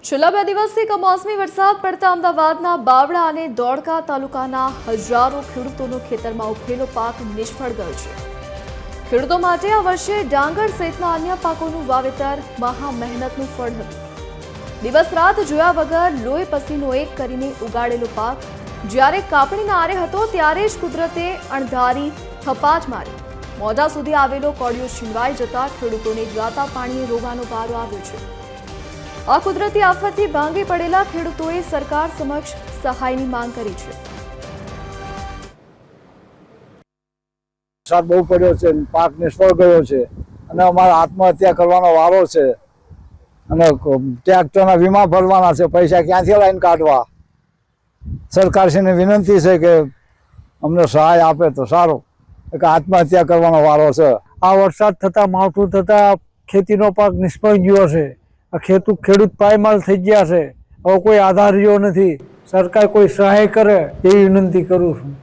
છેલ્લા 2 દિવસથી કમોસમી વરસાદ પડતા અમદાવાદના બાવળા અને ધોળકા તાલુકાના હજારો ખેડૂતોનો ખેતરમાં ઉભેલો પાક નિષ્ફળ ગયો છે। ખેડૂતો માટે આ વર્ષે ડાંગર સહિતના અન્ય પાકોનું વાવેતર મહા મહેનતનું ફળ હતું। દિવસ રાત જોયા વગર લોહી પસીનો એક કરીને ઉગાડેલો પાક જ્યારે કાપણીના આરે હતો ત્યારે જ કુદરતે અણધારી થપાટ મારી મોઢા સુધી આવેલો કોળિયો છીનવાઈ જતા ખેડૂતોને ગાતા પાણીએ રોવાનો વારો આવ્યો છે। આ કુદરતી આફતથી ભાંગી પડેલા ખેડૂતોએ સરકાર સમક્ષ સહાયની માંગ કરી છે। વરસાદ બહુ પડ્યો છે, પાક નિષ્ફળ ગયો છે અને અમારે આત્મહત્યા કરવાનો વારો છે અને ટ્રેક્ટરના વીમા ભરવાના છે, પૈસા ક્યાંથી લાઈન કાઢવા। સરકારશ્રીને વિનંતી છે કે અમને સહાય આપે તો સારું, કે આત્મહત્યા કરવાનો વારો છે। આ વરસાદ થતા માવઠું થતા ખેતીનો પાક નિષ્ફળ ગયો છે। ખેડૂત પાયમાલ થઈ ગયા છે। હવે કોઈ આધાર રહ્યો નથી। સરકાર કોઈ સહાય કરે એવી વિનંતી કરું છું।